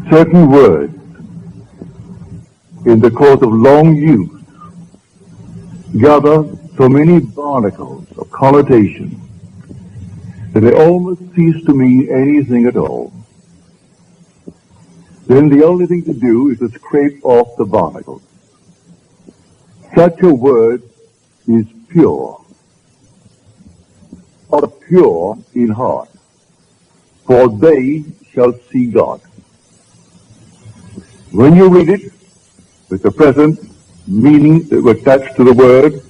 certain words in the course of long use gather so many barnacles of connotation that they almost cease to mean anything at all. Then the only thing to do is to scrape off the barnacles. Such a word is pure, or pure in heart, for they shall see God. When you read it with the present meaning attached to the word,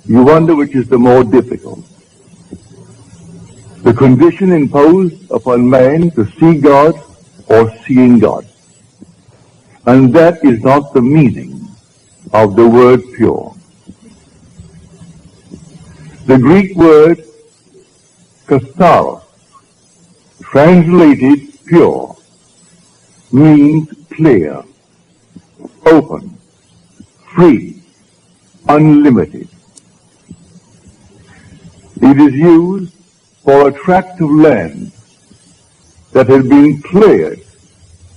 you wonder which is the more difficult. The condition imposed upon man to see God or seeing God. And that is not the meaning of the word pure. The Greek word katharos, translated pure, means clear, open, free, unlimited. It is used for a tract of land that has been cleared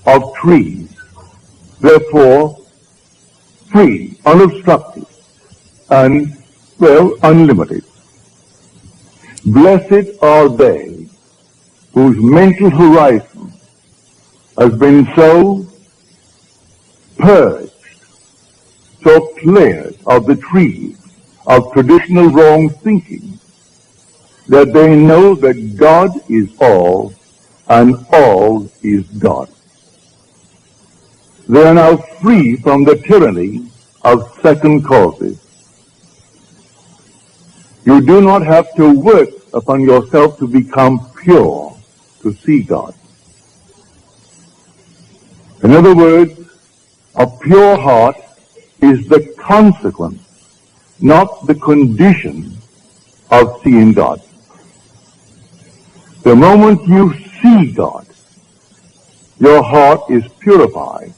of trees, therefore free, unobstructed, and, unlimited. Blessed are they whose mental horizon has been so purged, so cleared of the trees of traditional wrong thinking, that they know that God is all and all is God. They are now free from the tyranny of second causes. You do not have to work upon yourself to become pure, to see God. In other words, a pure heart is the consequence, not the condition of seeing God. The moment you see God, your heart is purified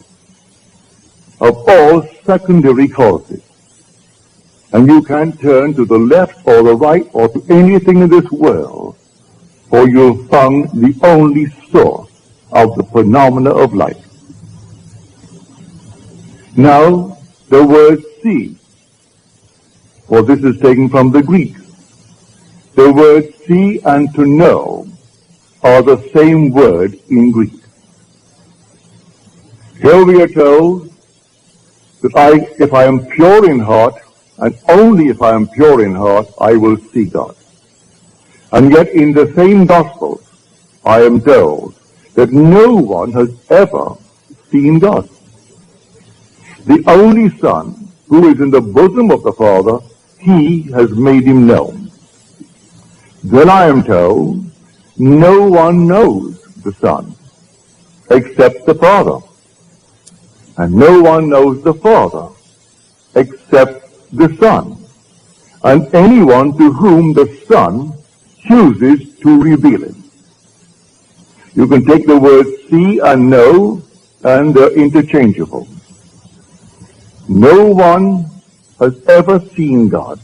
of all secondary causes. And you can turn to the left or the right or to anything in this world, for you've found the only source of the phenomena of life. Now, the word see, for this is taken from the Greek. The words see and to know are the same word in Greek. Here we are told that if I am pure in heart, and only if I am pure in heart, I will see God. And yet in the same Gospels, I am told that no one has ever seen God. The only Son, who is in the bosom of the Father, he has made him known. Then I am told, no one knows the Son except the Father. And no one knows the Father except the Son, and anyone to whom the Son chooses to reveal it. You can take the words see and know, and they're interchangeable. No one has ever seen God.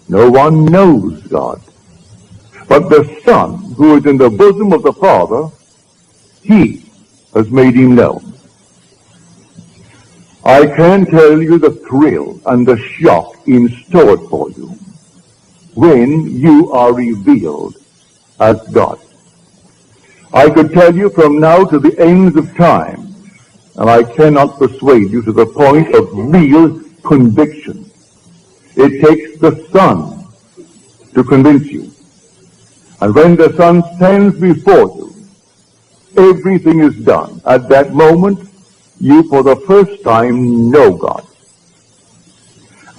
No one knows God. But the Son, who is in the bosom of the Father, he has made him known. I can tell you the thrill and the shock in store for you when you are revealed as God. I could tell you from now to the ends of time, and I cannot persuade you to the point of real conviction. It takes the Son to convince you. And when the Son stands before you, everything is done. At that moment, you for the first time know God.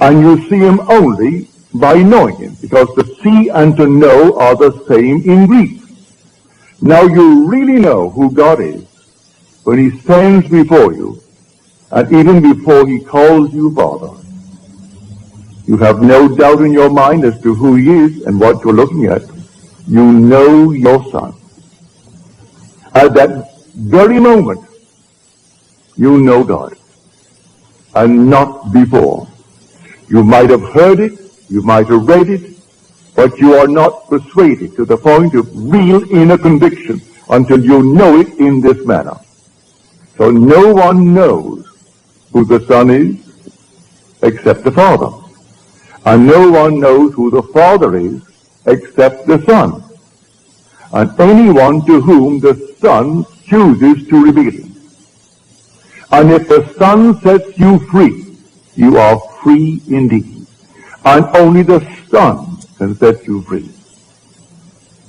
And you see him only by knowing him, because to see and to know are the same in Greek. Now you really know who God is when he stands before you, and even before he calls you Father. You have no doubt in your mind as to who he is and what you're looking at. You know your Son. At that very moment, you know God, and not before. You might have heard it, you might have read it, but you are not persuaded to the point of real inner conviction until you know it in this manner. So no one knows who the Son is except the Father. And no one knows who the Father is except the Son. And anyone to whom the Son chooses to reveal him. And if the Son sets you free, you are free indeed. And only the Son can set you free.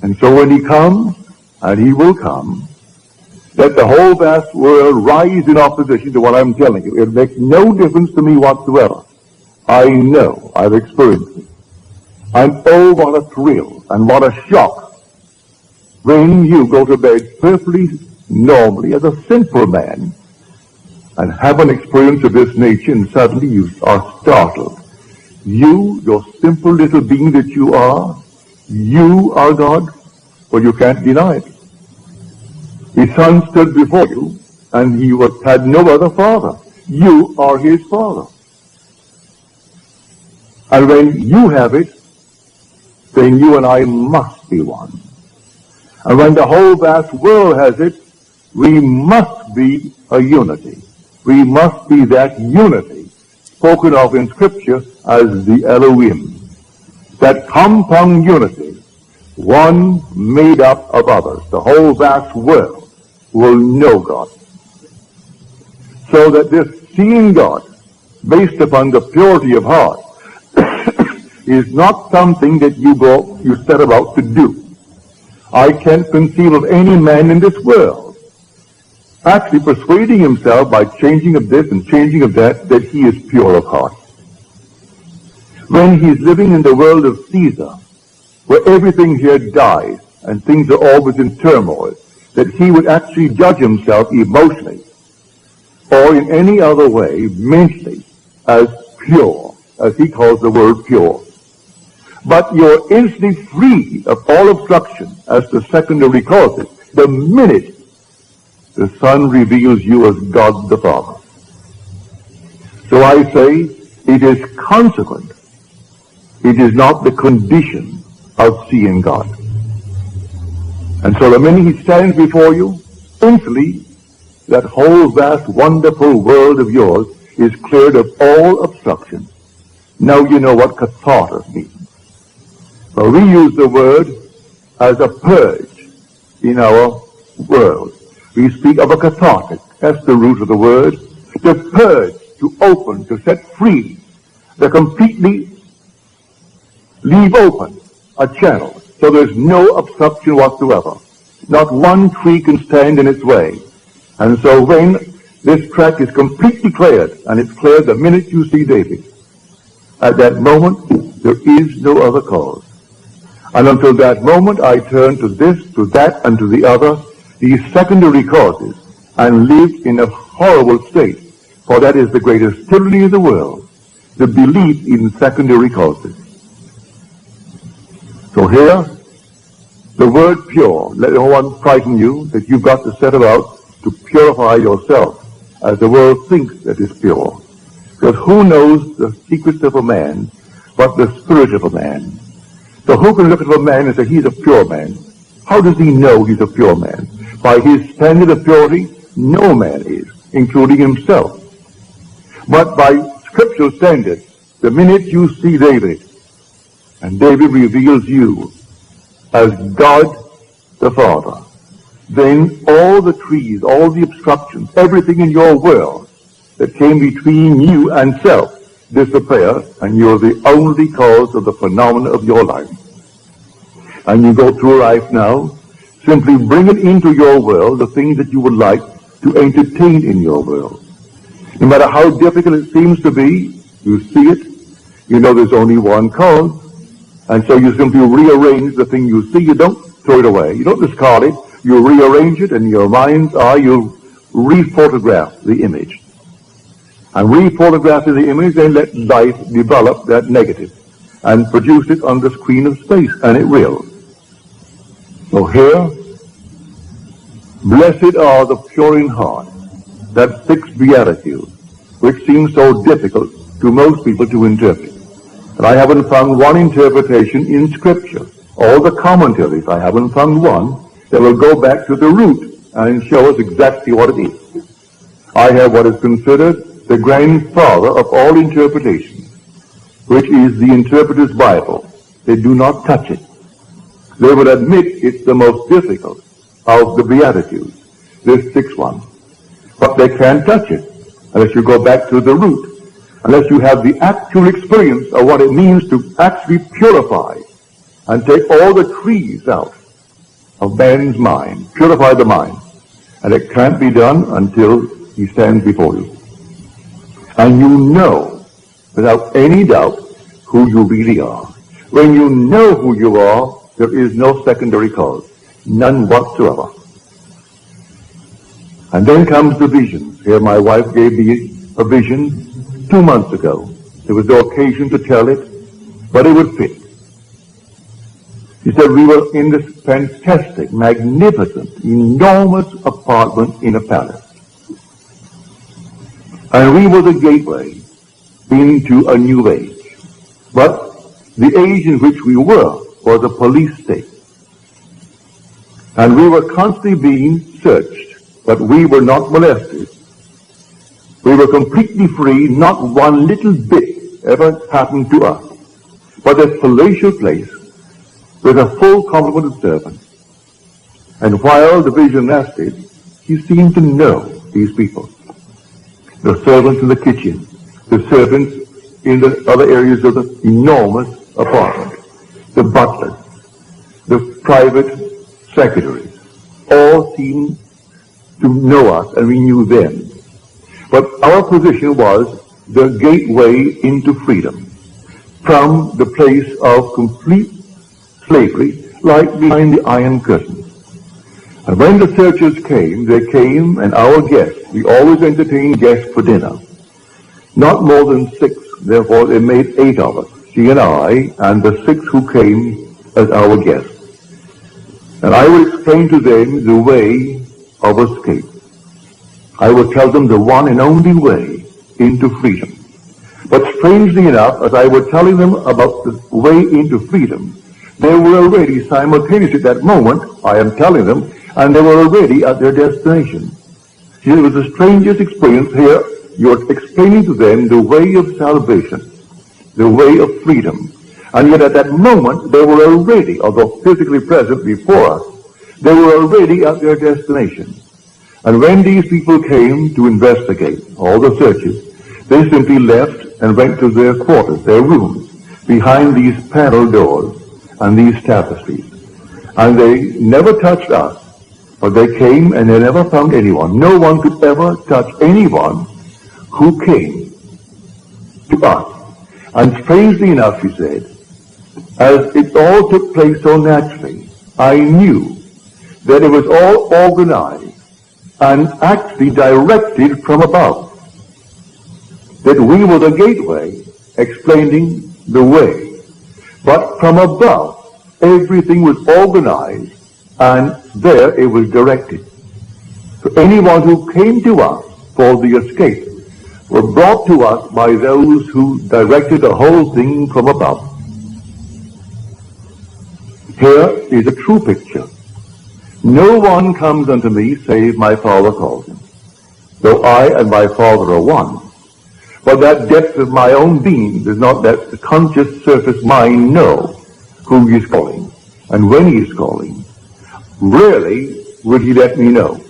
And so when he comes, and he will come, let the whole vast world rise in opposition to what I'm telling you. It makes no difference to me whatsoever. I know. I've experienced it. And oh, what a thrill and what a shock when you go to bed perfectly normally as a simple man and have an experience of this nature, and suddenly you are startled. You, your simple little being that you are God. Well, you can't deny it. His Son stood before you, and he had no other father. You are his father. And when you have it, then you and I must be one. And when the whole vast world has it, we must be a unity. We must be that unity spoken of in Scripture as the Elohim. That compound unity, one made up of others. The whole vast world will know God. So that this seeing God, based upon the purity of heart, is not something that you set about to do. I can't conceive of any man in this world actually persuading himself by changing of this and changing of that he is pure of heart. When he's living in the world of Caesar, where everything here dies and things are always in turmoil, that he would actually judge himself emotionally or in any other way, mentally, as pure, as he calls the word pure. But you're instantly free of all obstruction as to secondary causes the minute the Son reveals you as God the Father. So I say it is consequent. It is not the condition of seeing God. And so the minute he stands before you, instantly that whole vast, wonderful world of yours is cleared of all obstruction. Now you know what catharsis means. Well, we use the word as a purge in our world. We speak of a cathartic. That's the root of the word. To purge, to open, to set free, to completely leave open a channel so there's no obstruction whatsoever. Not one tree can stand in its way. And so when this track is completely cleared, and it's cleared the minute you see David, at that moment there is no other cause. And until that moment I turn to this, to that, and to the other, these secondary causes, and live in a horrible state. For that is the greatest tyranny of the world, the belief in secondary causes. So here, the word pure, let no one frighten you that you've got to set about to purify yourself as the world thinks that is pure. Because who knows the secrets of a man but the spirit of a man? So who can look at a man and say he's a pure man? How does he know he's a pure man? By his standard of purity, no man is, including himself. But by scriptural standards, the minute you see David, and David reveals you as God the Father, then all the trees, all the obstructions, everything in your world that came between you and self disappear, and you're the only cause of the phenomena of your life. And you go through life now, simply bringing into your world the things that you would like to entertain in your world. No matter how difficult it seems to be, you see it, you know there's only one cause, and so you simply rearrange the thing you see. You don't throw it away. You don't discard it. You rearrange it, and in your mind's eye you re-photograph the image. And re-photographing the image, then let life develop that negative and produce it on the screen of space, and it will. So here, blessed are the pure in heart, that sixth beatitude, which seems so difficult to most people to interpret. And I haven't found one interpretation in Scripture. All the commentaries, I haven't found one that will go back to the root and show us exactly what it is. I have what is considered the grandfather of all interpretations, which is the interpreter's Bible. They do not touch it. They would admit it's the most difficult of the Beatitudes, this sixth one. But they can't touch it unless you go back to the root, unless you have the actual experience of what it means to actually purify and take all the trees out of man's mind, purify the mind. And it can't be done until he stands before you. And you know, without any doubt, who you really are. When you know who you are, there is no secondary cause, none whatsoever. And then comes the visions. Here my wife gave me a vision 2 months ago. There was no occasion to tell it, but it would fit. She said we were in this fantastic, magnificent, enormous apartment in a palace. And we were the gateway into a new age. But the age in which we were was a police state. And we were constantly being searched, but we were not molested. We were completely free, not one little bit ever happened to us. But a palatial place with a full complement of servants. And while the vision lasted, he seemed to know these people. The servants in the kitchen, the servants in the other areas of the enormous apartment, the butlers, the private secretaries, all seemed to know us and we knew them. But our position was the gateway into freedom from the place of complete slavery, like behind the Iron Curtain. And when the searchers came, they came, and our guests, we always entertained guests for dinner. Not more than 6, therefore they made 8 of us, she and I, and the 6 who came as our guests. And I would explain to them the way of escape. I would tell them the one and only way into freedom. But strangely enough, as I was telling them about the way into freedom, they were already simultaneously at that moment, I am telling them, and they were already at their destination. See, it was the strangest experience here. You're explaining to them the way of salvation, the way of freedom. And yet at that moment, they were already, although physically present before us, they were already at their destination. And when these people came to investigate all the searches, they simply left and went to their quarters, their rooms, behind these panel doors and these tapestries. And they never touched us, but they came and they never found anyone. No one could ever touch anyone who came to us. And strangely enough, she said, as it all took place so naturally, I knew that it was all organized and actually directed from above. That we were the gateway explaining the way. But from above, everything was organized and there it was directed. So anyone who came to us for the escape were brought to us by those who directed the whole thing from above. Here is a true picture. No one comes unto me save my Father calls him. Though I and my Father are one. But that depth of my own being does not let the conscious surface mind know who he is calling and when he is calling. Rarely would he let me know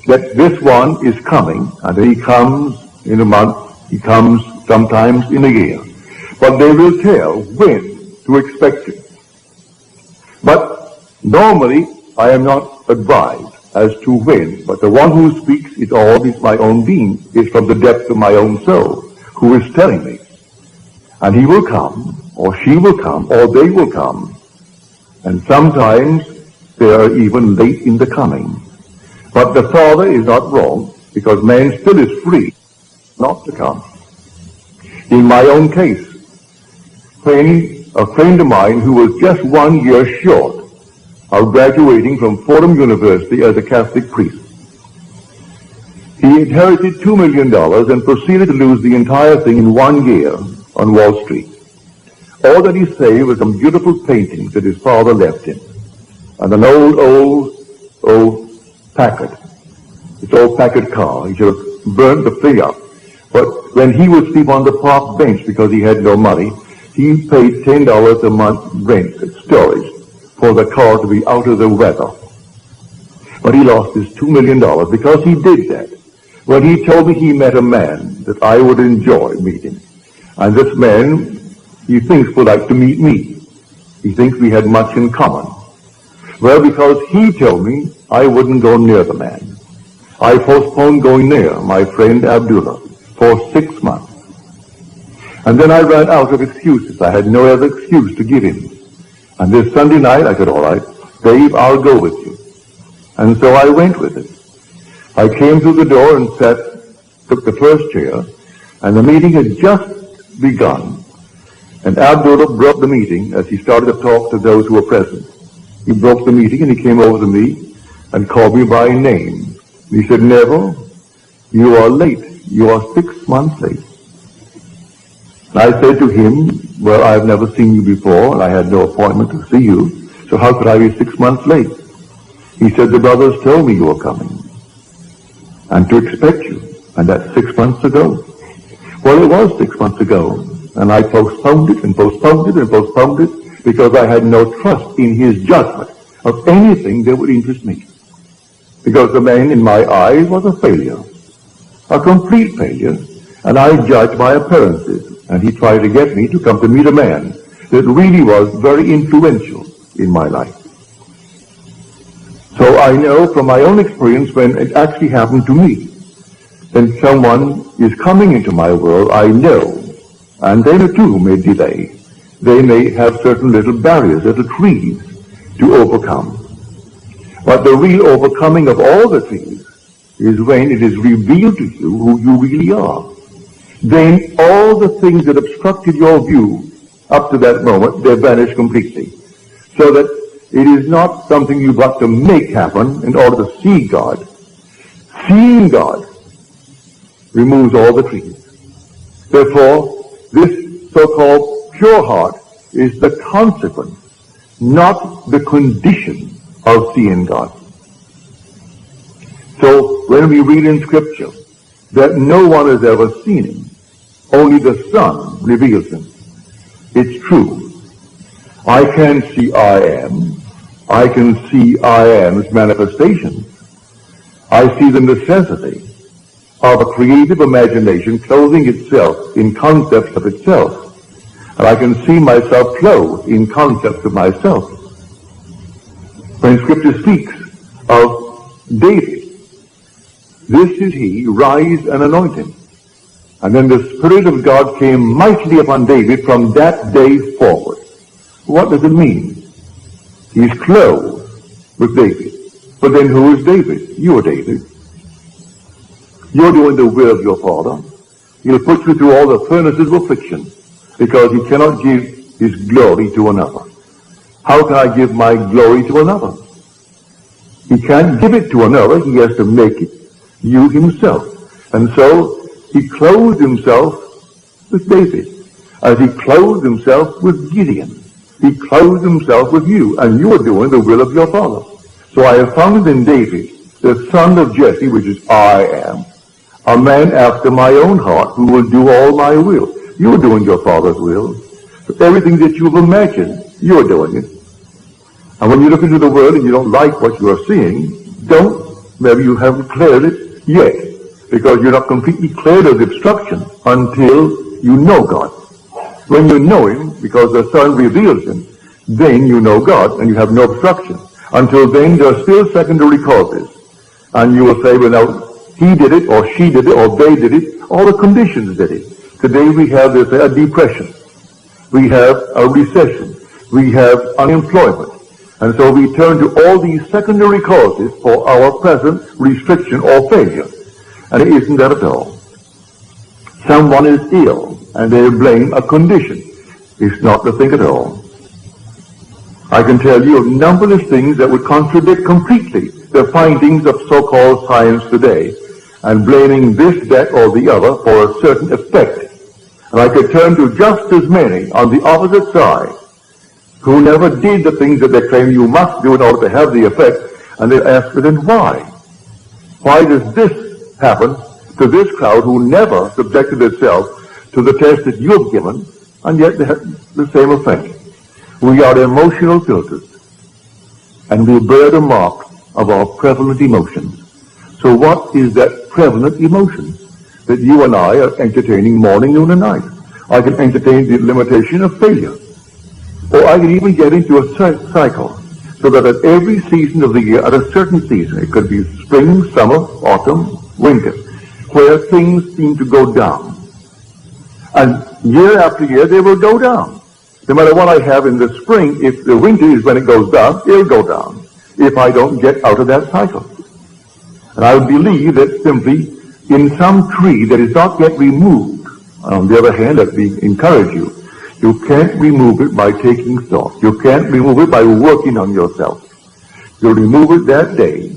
that this one is coming, and he comes in a month, he comes sometimes in a year. But they will tell when to expect it. But normally I am not advised as to when, but the one who speaks is always my own being, is from the depth of my own soul, who is telling me. And he will come, or she will come, or they will come. And sometimes they are even late in the coming. But the Father is not wrong, because man still is free not to come. In my own case, when a friend of mine who was just 1 year short of graduating from Fordham University as a Catholic priest, he inherited $2 million and proceeded to lose the entire thing in 1 year on Wall Street. All that he saved was some beautiful paintings that his father left him, and an old Packard, It's all packet car. He should have burned the thing up. But when he would sleep on the park bench because he had no money, he paid $10 a month rent, storage, for the car to be out of the weather. But he lost his $2 million because he did that. When he told me he met a man that I would enjoy meeting. And this man, he thinks would like to meet me. He thinks we had much in common. Well, because he told me I wouldn't go near the man. I postponed going near my friend Abdullah for 6 months. And then I ran out of excuses. I had no other excuse to give him. And this Sunday night, I said, all right, Dave, I'll go with you. And so I went with him. I came through the door and took the first chair, and the meeting had just begun. And Abdullah broke the meeting as he started to talk to those who were present. He broke the meeting and he came over to me and called me by name. He said, Neville, you are late. You are 6 months late. And I said to him, well, I've never seen you before, and I had no appointment to see you, so how could I be 6 months late? He said, the brothers told me you were coming, and to expect you, and that's 6 months ago. Well, it was 6 months ago, and I postponed it and postponed it and postponed it because I had no trust in his judgment of anything that would interest me. Because the man in my eyes was a failure, a complete failure, and I judged by appearances, and he tried to get me to come to meet a man that really was very influential in my life. So I know from my own experience when it actually happened to me, when someone is coming into my world, I know, and they too may delay. They may have certain little barriers, little trees to overcome. But the real overcoming of all the trees is when it is revealed to you who you really are. Then all the things that obstructed your view up to that moment, they vanish completely. So that it is not something you've got to make happen in order to see God. Seeing God removes all the trees. Therefore, this so-called pure heart is the consequence, not the condition of seeing God. So when we read in Scripture that no one has ever seen him, only the Son reveals him, it's true. I can see I am. I can see I am's manifestations. I see the necessity of a creative imagination clothing itself in concepts of itself. And I can see myself clothed in concepts of myself. When Scripture speaks of David, this is he, rise and anoint him. And then the Spirit of God came mightily upon David from that day forward. What does it mean? He's clothed with David. But then who is David? You are David. You're doing the will of your Father. He'll put you through all the furnaces of affliction because he cannot give his glory to another. How can I give my glory to another? He can't give it to another. He has to make it you himself. And so he clothed himself with David as he clothed himself with Gideon. He clothed himself with you, and you are doing the will of your Father. So I have found in David, the son of Jesse, which is I am, a man after my own heart who will do all my will. You are doing your Father's will. So everything that you've imagined, you are doing it. And when you look into the world and you don't like what you are seeing, maybe you haven't cleared it yet, because you're not completely cleared of the obstruction until you know God. When you know him, because the Son reveals him, then you know God and you have no obstruction. Until then, there are still secondary causes. And you will say, well, now, he did it, or she did it, or they did it, all the conditions did it. Today we have this, a depression. We have a recession. We have unemployment. And so we turn to all these secondary causes for our present restriction or failure. And it isn't that at all. Someone is ill, and they blame a condition. It's not the thing at all. I can tell you of numberless things that would contradict completely the findings of so-called science today, and blaming this, that, or the other for a certain effect. And I could turn to just as many on the opposite side who never did the things that they claim you must do in order to have the effect, and they ask, then why? Why does this happen to this crowd who never subjected itself to the test that you have given, and yet they have the same effect? We are emotional filters, and we bear the mark of our prevalent emotions. So what is that prevalent emotion that you and I are entertaining morning, noon, and night? I can entertain the limitation of failure. Or I can even get into a cycle, so that at every season of the year, at a certain season, it could be spring, summer, autumn, winter, where things seem to go down. And year after year, they will go down. No matter what I have in the spring, if the winter is when it goes down, it'll go down, if I don't get out of that cycle. And I believe that simply in some tree that is not yet removed, on the other hand, let me encourage you, you can't remove it by taking thought. You can't remove it by working on yourself. You'll remove it that day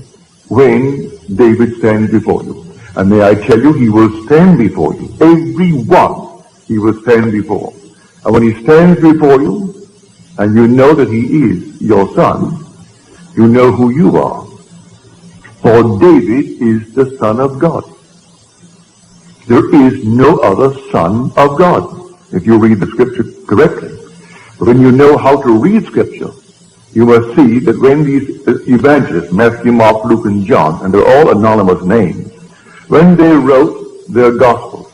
when David stands before you. And may I tell you, he will stand before you. Every one he will stand before. And when he stands before you, and you know that he is your son, you know who you are. For David is the Son of God. There is no other Son of God, if you read the Scripture correctly. But when you know how to read Scripture, you must see that when these evangelists, Matthew, Mark, Luke, and John, and they're all anonymous names, when they wrote their Gospels,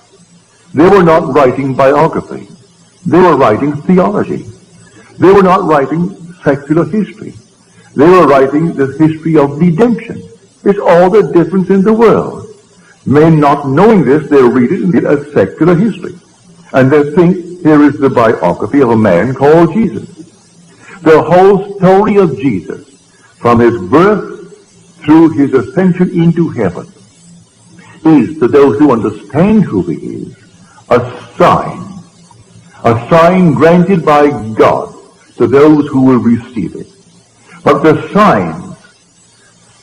they were not writing biography. They were writing theology. They were not writing secular history. They were writing the history of redemption. It's all the difference in the world. Men not knowing this, they read it as secular history. And they think here is the biography of a man called Jesus. The whole story of Jesus, from his birth through his ascension into heaven, is, to those who understand who he is, a sign granted by God to those who will receive it. But the signs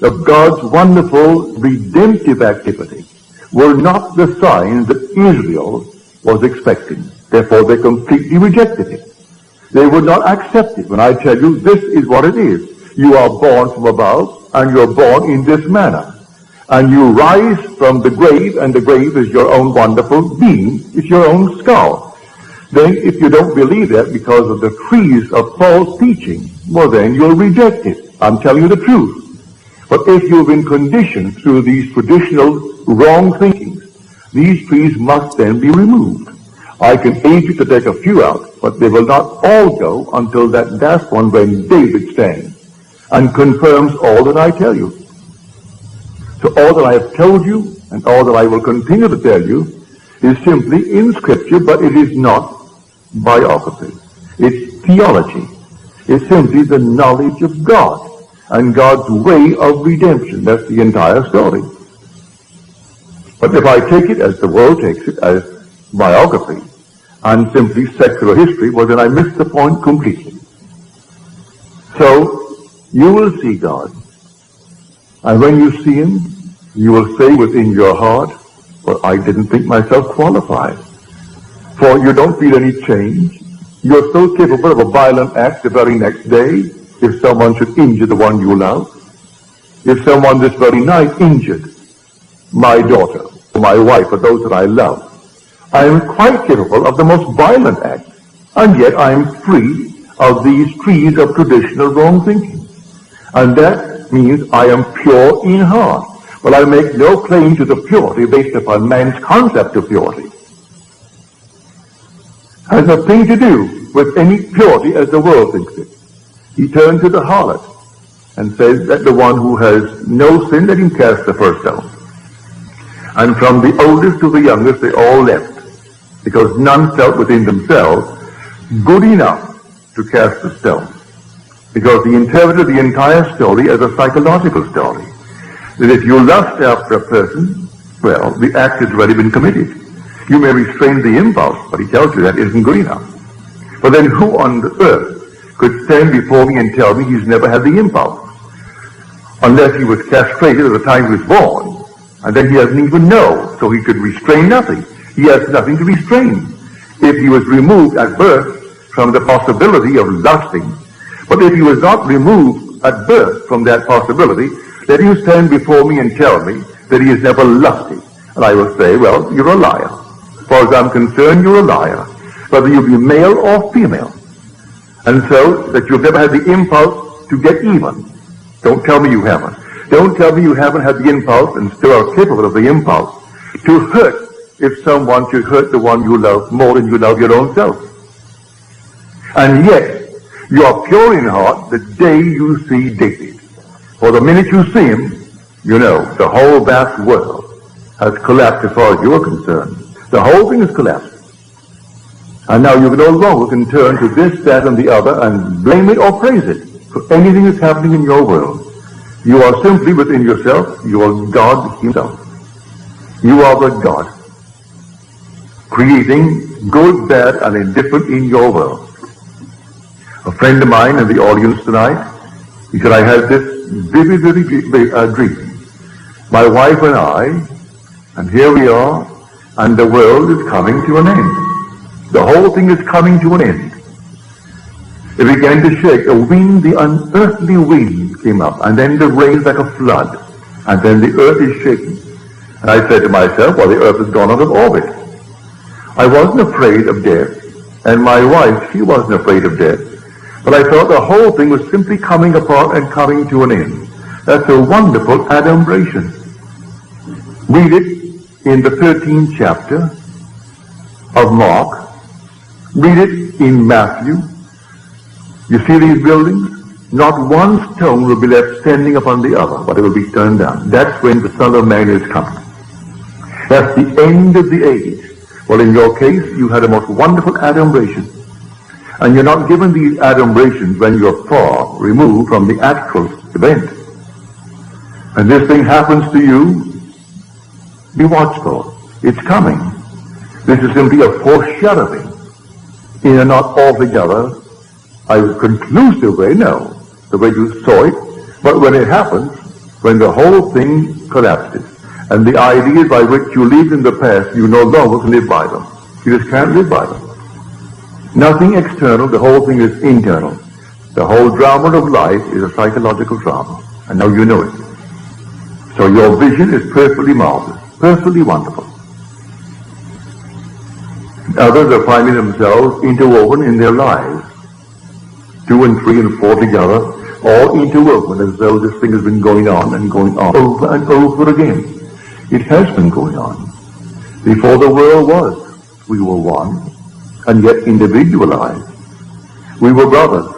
of God's wonderful redemptive activity were not the signs that Israel was expecting. Therefore, they completely rejected it. They would not accept it. When I tell you, this is what it is. You are born from above, and you are born in this manner. And you rise from the grave, and the grave is your own wonderful being. It's your own skull. Then, if you don't believe that because of the trees of false teaching, well, then you'll reject it. I'm telling you the truth. But if you've been conditioned through these traditional wrong thinkings, these trees must then be removed. I can aid you to take a few out, but they will not all go until that last one when David stands and confirms all that I tell you. So all that I have told you and all that I will continue to tell you is simply in Scripture, but it is not biography. It's theology. It's simply the knowledge of God and God's way of redemption. That's the entire story. But if I take it as the world takes it, as biography, and simply secular history, well, then I miss the point completely. So, you will see God. And when you see him, you will say within your heart, well, I didn't think myself qualified. For you don't feel any change. You're so capable of a violent act the very next day, if someone should injure the one you love. If someone this very night injured my daughter, or my wife, or those that I love, I am quite capable of the most violent act, and yet I am free of these trees of traditional wrong thinking. And that means I am pure in heart. But I make no claim to the purity based upon man's concept of purity. Has nothing to do with any purity as the world thinks it. He turned to the harlot and said that the one who has no sin, let him cast the first stone. And from the oldest to the youngest, they all left, because none felt within themselves good enough to cast the stone. Because he interpreted the entire story as a psychological story. That if you lust after a person, well, the act has already been committed. You may restrain the impulse, but he tells you that isn't good enough. But then who on the earth could stand before me and tell me he's never had the impulse? Unless he was castrated at the time he was born, and then he doesn't even know, so he could restrain nothing. He has nothing to restrain. If he was removed at birth from the possibility of lusting, but if he was not removed at birth from that possibility, let him stand before me and tell me that he is never lusty. And I will say, well, you're a liar. As far as I'm concerned, you're a liar. Whether you be male or female. And so, that you've never had the impulse to get even. Don't tell me you haven't. Don't tell me you haven't had the impulse and still are capable of the impulse to hurt if someone should hurt the one you love more than you love your own self. And yet, you are pure in heart the day you see David. For the minute you see him, you know the whole vast world has collapsed as far as you are concerned. The whole thing has collapsed. And now you no longer can turn to this, that, and the other and blame it or praise it for anything that's happening in your world. You are simply within yourself. You are God himself. You are the God, creating good, bad, and indifferent in your world. A friend of mine in the audience tonight, he said, I had this vivid dream. My wife and I, and here we are, and the world is coming to an end. The whole thing is coming to an end. It began to shake. A wind, the unearthly wind came up, and then the rain like a flood, and then the earth is shaking. And I said to myself, well, the earth has gone out of orbit. I wasn't afraid of death, and my wife, she wasn't afraid of death. But I thought the whole thing was simply coming apart and coming to an end. That's a wonderful adumbration. Read it in the 13th chapter of Mark. Read it in Matthew. You see these buildings? Not one stone will be left standing upon the other, but it will be turned down. That's when the Son of Man is coming. That's the end of the age. Well, in your case, you had a most wonderful adumbration. And you're not given these adumbrations when you're far removed from the actual event. And this thing happens to you, be watchful. It's coming. This is simply a foreshadowing in a not altogether a conclusive way, no, the way you saw it, but when it happens, when the whole thing collapses, and the ideas by which you lived in the past, you no longer can live by them. You just can't live by them. Nothing external, the whole thing is internal. The whole drama of life is a psychological drama, and now you know it. So your vision is perfectly marvelous, perfectly wonderful. Others are finding themselves interwoven in their lives, 2 and 3 and 4 together, all interwoven as though this thing has been going on over and over again. It has been going on. Before the world was, we were one, and yet individualized. We were brothers,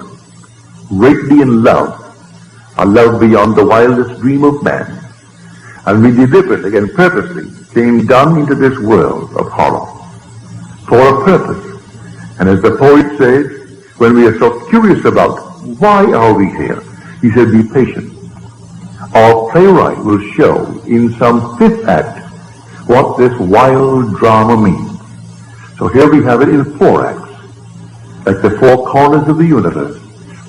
greatly in love, a love beyond the wildest dream of man. And we deliberately and purposely came down into this world of horror for a purpose. And as the poet says, when we are so curious about why are we here, he said, be patient. Our playwright will show in some 5th act what this wild drama means. So here we have it in 4 acts, like the 4 corners of the universe.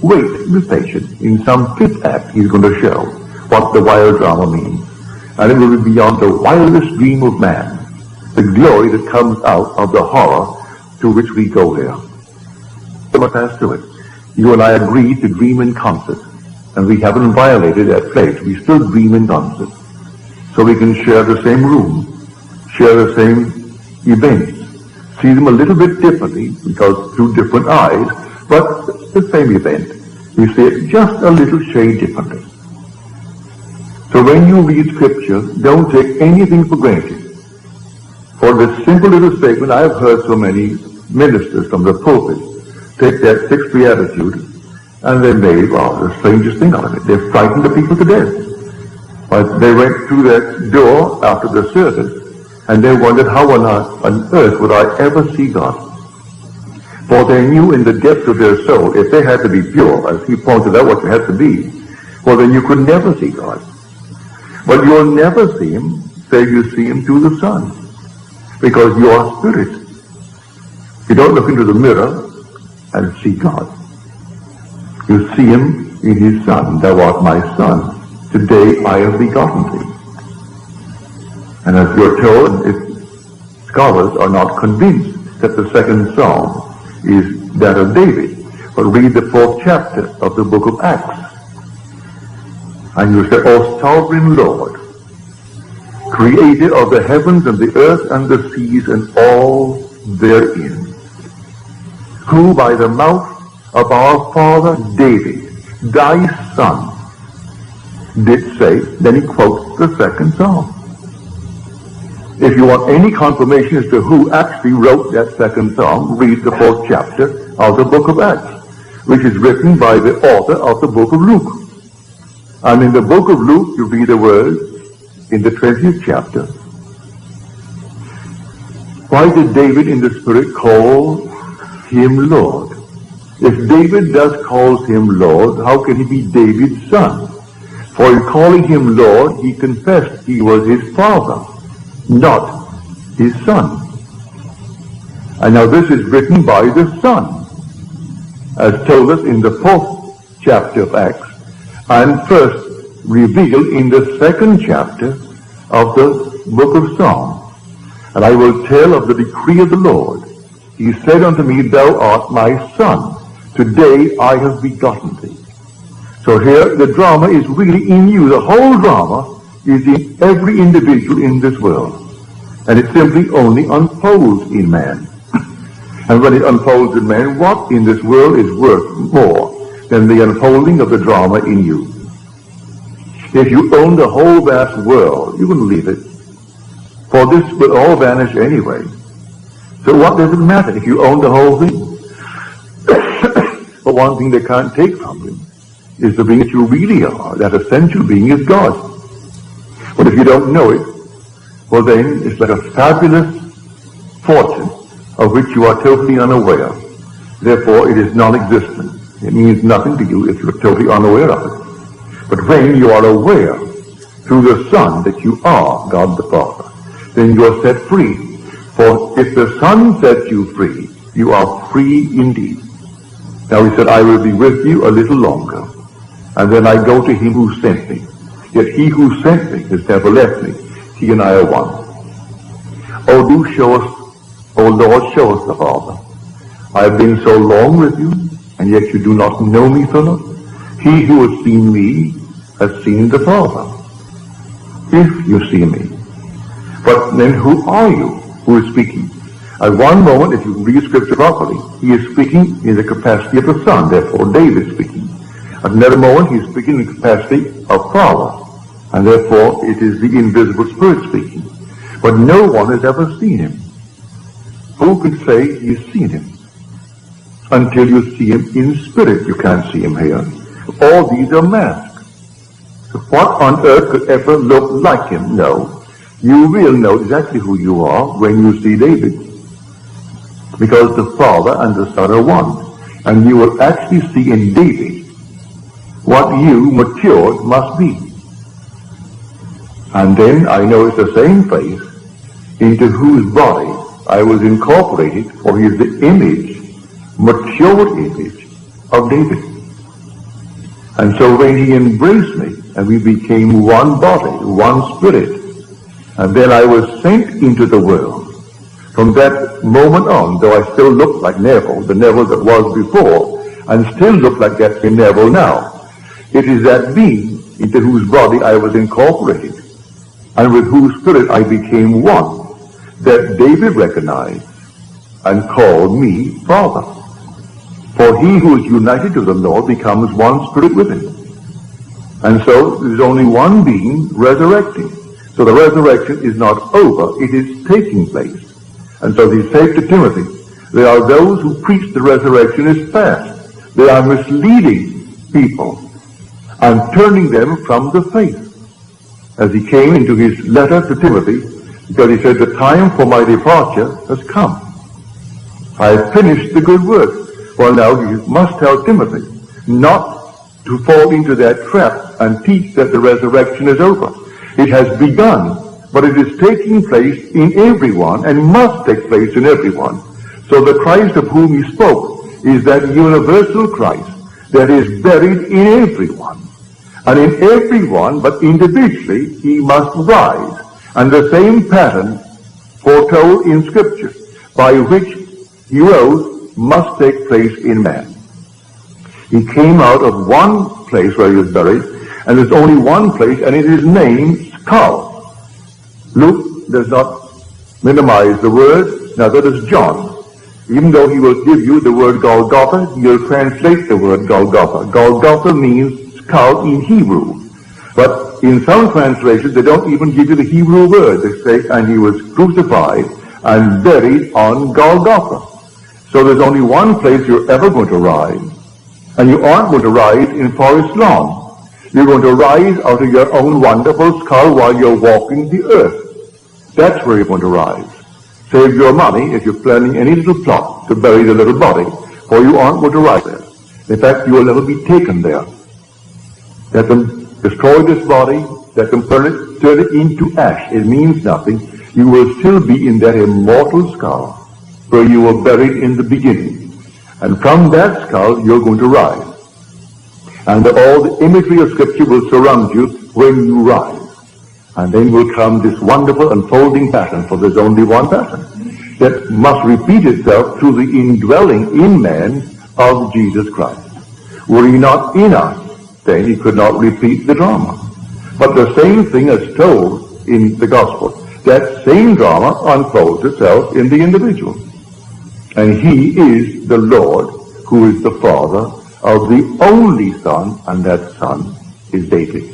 Wait, be patient. In some 5th act, he's going to show what the wild drama means. And it will be beyond the wildest dream of man, the glory that comes out of the horror to which we go here. So much has to it. You and I agreed to dream in concert, and we haven't violated that pledge. We still dream in concert. So we can share the same room, share the same events, see them a little bit differently because through different eyes, but the same event. We see it just a little shade differently. So when you read Scripture, don't take anything for granted. For this simple little statement, I have heard so many ministers from the pulpit take that 6th beatitude and they made, the strangest thing out of it. They frightened the people to death. But they went through that door after the service and they wondered how on earth would I ever see God. For they knew in the depths of their soul, if they had to be pure, as he pointed out what they had to be, well then you could never see God. But you'll never see him, say you see him through the sun. Because you are spirit. You don't look into the mirror and see God. You see him in his Son. Thou art my Son. Today I have begotten thee. And as you're told, if scholars are not convinced that the 2nd Psalm is that of David, but read the 4th chapter of the book of Acts. And you say, O sovereign Lord, creator of the heavens and the earth and the seas and all therein, who by the mouth of our father David, thy son, did say, then he quotes the second psalm. If you want any confirmation as to who actually wrote that second psalm, read the 4th chapter of the book of Acts, which is written by the author of the book of Luke. And in the book of Luke, you read the words in the 20th chapter. Why did David in the Spirit call him Lord? If David thus calls him Lord, how can he be David's son? For in calling him Lord, he confessed he was his father, not his son. And now this is written by the Son, as told us in the 4th chapter of Acts, and first revealed in the 2nd chapter of the book of Psalms. And I will tell of the decree of the Lord. He said unto me, Thou art my son. Today I have begotten thee. So here the drama is really in you. The whole drama is in every individual in this world. And it simply only unfolds in man. And when it unfolds in man, what in this world is worth more than the unfolding of the drama in you? If you own the whole vast world, you wouldn't leave it. For this will all vanish anyway. So what does it matter if you own the whole thing? But one thing they can't take from you is the being that you really are. That essential being is God. But if you don't know it, well then it's like a fabulous fortune of which you are totally unaware. Therefore it is non-existent. It means nothing to you if you're totally unaware of it. But when you are aware through the Son that you are God the Father, then you are set free. For if the Son sets you free, you are free indeed. Now he said, I will be with you a little longer, and then I go to him who sent me. Yet he who sent me has never left me. He and I are one. Oh, do show us, oh Lord, show us the Father. I have been so long with you, and yet you do not know me, Philip. He who has seen me has seen the Father. If you see me. But then who are you who is speaking? At one moment, if you read Scripture properly, he is speaking in the capacity of the Son, therefore David is speaking. At another moment, he is speaking in the capacity of Father, and therefore it is the invisible Spirit speaking. But no one has ever seen him. Who could say he's seen him? Until you see him in spirit, you can't see him here. All these are masks. So what on earth could ever look like him? No. You will know exactly who you are when you see David. Because the Father and the Son are one. And you will actually see in David what you, matured, must be. And then I know it's the same face into whose body I was incorporated, for he is the image, matured image of David. And so when he embraced me, and we became one body, one spirit, and then I was sent into the world. From that moment on, though I still look like Neville, the Neville that was before, and still look like that same Neville now, it is that being into whose body I was incorporated, and with whose spirit I became one, that David recognized and called me Father. For he who is united to the Lord becomes one spirit with him. And so there is only one being resurrecting. So the resurrection is not over, it is taking place. And so he said to Timothy, there are those who preach the resurrection is past. They are misleading people and turning them from the faith. As he came into his letter to Timothy, because he said, the time for my departure has come. I have finished the good work. Well, now you must tell Timothy not to fall into that trap and teach that the resurrection is over. It has begun, but it is taking place in everyone and must take place in everyone. So the Christ of whom he spoke is that universal Christ that is buried in everyone. And in everyone, but individually, he must rise. And the same pattern foretold in Scripture by which he rose must take place in man. He came out of one place where he was buried, and there's only one place, and it is named skull. Luke does not minimize the word, neither does John. Even though he will give you the word Golgotha, he'll translate the word Golgotha. Golgotha means skull in Hebrew. But in some translations, they don't even give you the Hebrew word. They say, and he was crucified and buried on Golgotha. So there's only one place you're ever going to rise. And you aren't going to rise in Forest Lawn. You're going to rise out of your own wonderful skull while you're walking the earth. That's where you're going to rise. Save your money if you're planning any little plot to bury the little body, for you aren't going to rise there. In fact, you will never be taken there. Let them destroy this body, let them turn it into ash. It means nothing. You will still be in that immortal skull where you were buried in the beginning. And from that skull, you're going to rise. And all the imagery of Scripture will surround you when you rise. And then will come this wonderful unfolding pattern, for there's only one pattern, that must repeat itself through the indwelling in man of Jesus Christ. Were he not in us, then he could not repeat the drama. But the same thing is told in the gospel. That same drama unfolds itself in the individual. And he is the Lord who is the Father of the only Son, and that Son is David.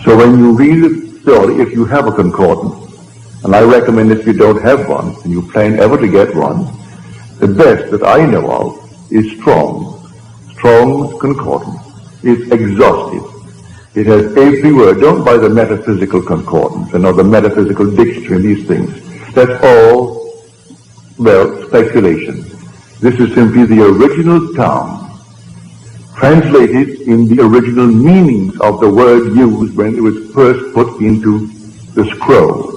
So when you read the story, if you have a concordance, and I recommend if you don't have one, and you plan ever to get one, the best that I know of is Strong's Concordance. It's exhaustive. It has every word. Don't buy the metaphysical concordance and the metaphysical dictionary and these things. That's all, well, speculation. This is simply the original term, translated in the original meanings of the word used when it was first put into the scroll.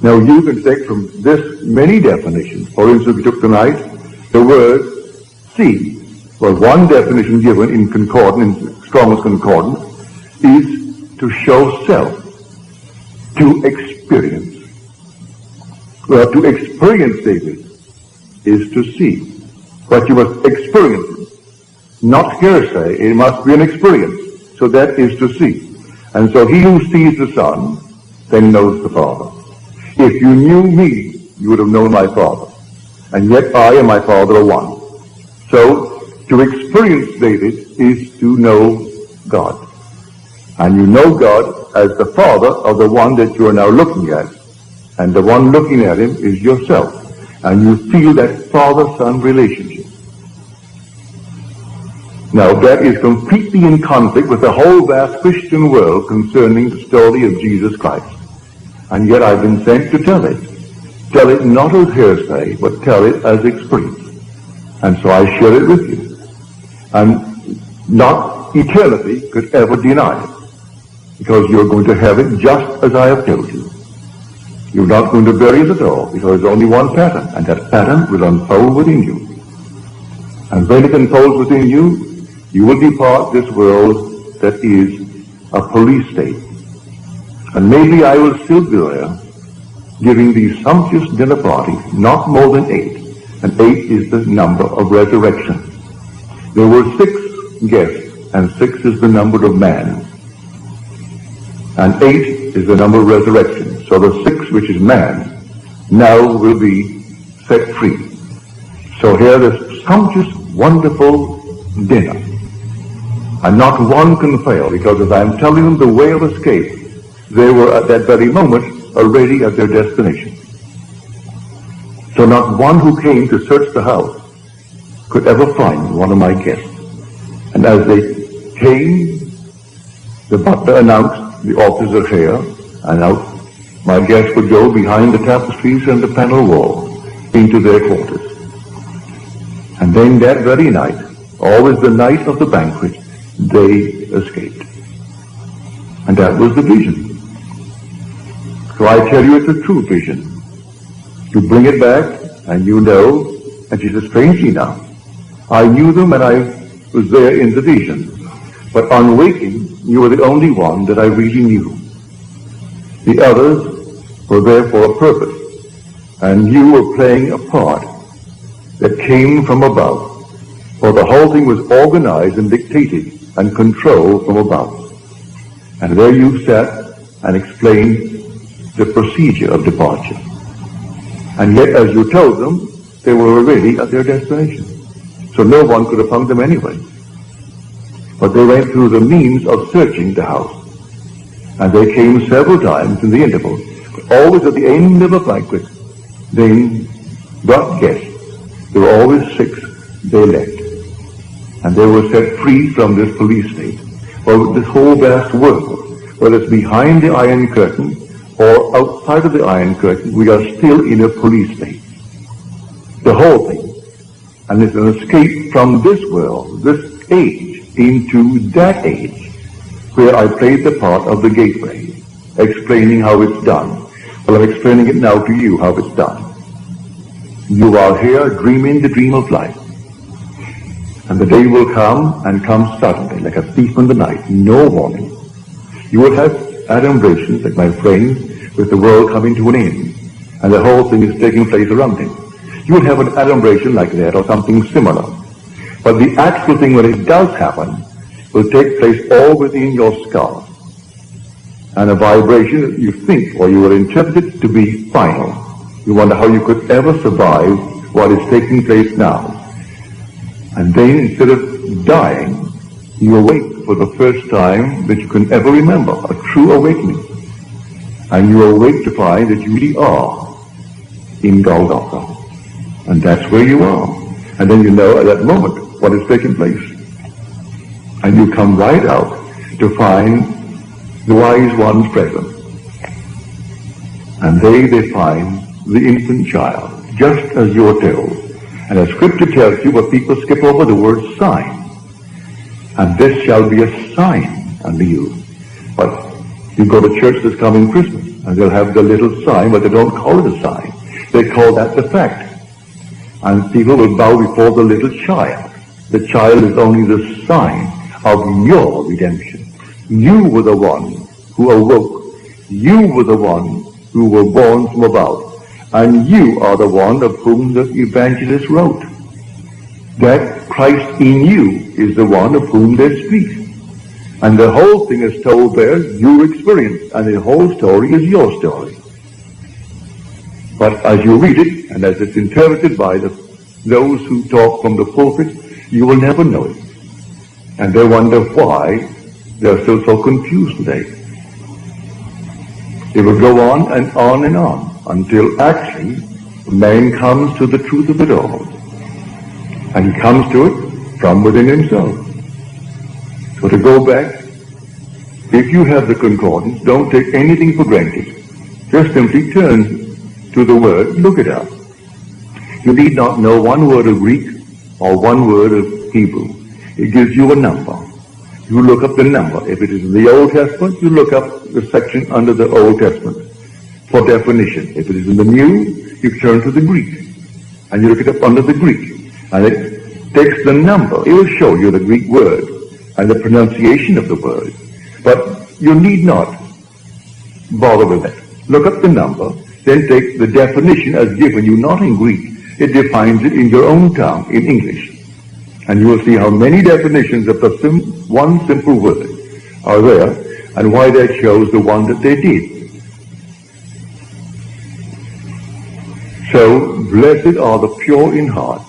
Now you can take from this many definitions. For instance, we took tonight the word see. Well, one definition given in concordance, in Strong's Concordance, is to show self, to experience. Well, to experience, David, is to see. But you must experience it. Not hearsay, it must be an experience. So that is to see. And so he who sees the Son, then knows the Father. If you knew me, you would have known my Father. And yet I and my Father are one. So, to experience David is to know God. And you know God as the Father of the one that you are now looking at. And the one looking at him is yourself. And you feel that father-son relationship. Now that is completely in conflict with the whole vast Christian world concerning the story of Jesus Christ. And yet I've been sent to tell it. Tell it not as hearsay, but tell it as experience. And so I share it with you. And not eternity could ever deny it. Because you're going to have it just as I have told you. You're not going to bury it at all, because there's only one pattern, and that pattern will unfold within you. And when it unfolds within you, you will depart this world that is a police state. And maybe I will still be there, giving these sumptuous dinner parties, not more than 8. And 8 is the number of resurrection. There were 6 guests, and 6 is the number of man. And 8 is the number of resurrection. So the 6, which is man, now will be set free. So here this sumptuous, wonderful dinner. And not one can fail, because as I'm telling them the way of escape, they were at that very moment already at their destination. So not one who came to search the house could ever find one of my guests. And as they came, the butler announced the officers are here, and now my guests would go behind the tapestries and the panel wall into their quarters. And then that very night, always the night of the banquet, they escaped. And that was the vision. So I tell you, it's a true vision. You bring it back, and you know, and she says, strangely enough, I knew them and I was there in the vision. But on waking, you were the only one that I really knew. The others were there for a purpose, and you were playing a part that came from above. For the whole thing was organized and dictated and controlled from above. And there you sat and explained the procedure of departure. And yet, as you told them, they were already at their destination. So no one could have found them anyway. But they went through the means of searching the house. And they came several times in the interval, but always at the end of a banquet. They got guests. There were always 6. They left. And they were set free from this police state. Well, this whole vast world, whether it's behind the Iron Curtain or outside of the Iron Curtain, we are still in a police state. The whole thing. And it's an escape from this world, this age, into that age, where I played the part of the gateway, explaining how it's done. Well, I'm explaining it now to you, how it's done. You are here dreaming the dream of life. And the day will come, and come suddenly, like a thief in the night, no warning. You will have adumbrations, like my friend, with the world coming to an end, and the whole thing is taking place around him. You will have an adumbration like that, or something similar. But the actual thing, when it does happen, will take place all within your skull. And a vibration that you think, or you will interpret it to be final. You wonder how you could ever survive what is taking place now. And then, instead of dying, you awake for the first time that you can ever remember, a true awakening. And you awake to find that you really are in Golgotha. And that's where you are. And then you know at that moment what is taking place. And you come right out to find the wise ones present. And they find the infant child, just as you're told. And as Scripture tells you, but people skip over the word sign. And this shall be a sign unto you. But you go to church this coming Christmas, and they'll have the little sign, but they don't call it a sign. They call that the fact. And people will bow before the little child. The child is only the sign of your redemption. You were the one who awoke. You were the one who were born from above. And you are the one of whom the evangelist wrote. That Christ in you is the one of whom they speak. And the whole thing is told there, your experience. And the whole story is your story. But as you read it, and as it's interpreted by those who talk from the pulpit, you will never know it. And they wonder why they're still so confused today. It will go on and on and on, until actually man comes to the truth of it all. And he comes to it from within himself. So to go back, if you have the concordance, don't take anything for granted. Just simply turn to the word, look it up. You need not know one word of Greek or one word of Hebrew. It gives you a number. You look up the number. If it is in the Old Testament, you look up the section under the Old Testament for definition. If it is in the New, you turn to the Greek. And you look it up under the Greek. And it takes the number. It will show you the Greek word and the pronunciation of the word. But you need not bother with that. Look up the number, then take the definition as given you, not in Greek. It defines it in your own tongue, in English. And you will see how many definitions of the one simple word are there, and why they chose the one that they did. So, blessed are the pure in heart,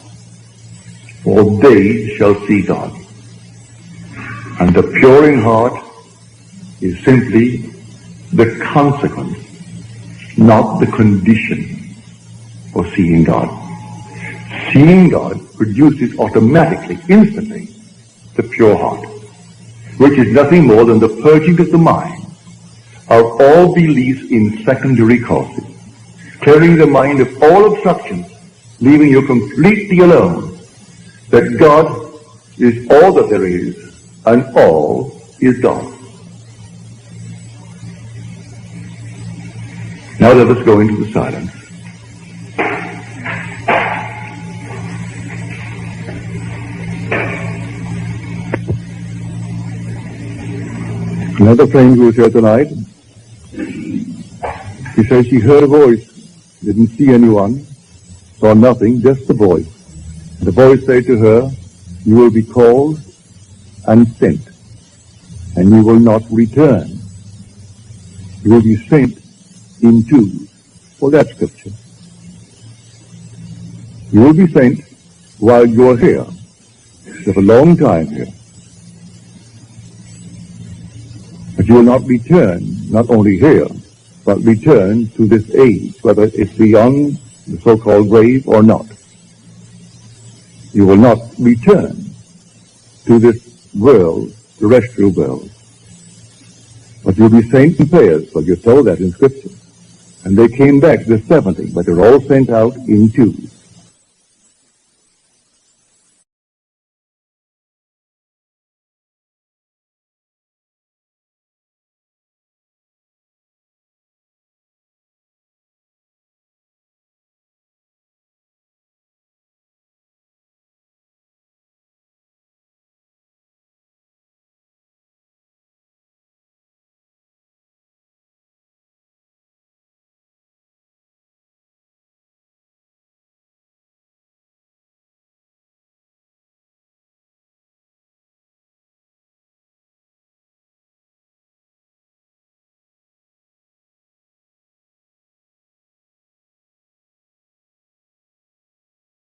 for they shall see God. And the pure in heart is simply the consequence, not the condition of seeing God. Seeing God produces automatically, instantly, the pure heart, which is nothing more than the purging of the mind of all beliefs in secondary causes, clearing the mind of all obstructions, leaving you completely alone, that God is all that there is, and all is God. Now let us go into the silence. Another friend who was here tonight, she says she heard a voice, didn't see anyone, saw nothing, just the voice. The voice said to her, you will be called and sent, and you will not return. You will be sent in twos. Well, that's Scripture. You will be sent while you're here. You have a long time here. But you will not return, not only here, but return to this age, whether it's beyond the so-called grave or not. You will not return to this world, terrestrial world. But you'll be sent in pairs, well, you're told that in Scripture. And they came back, the 70, but they're all sent out in twos.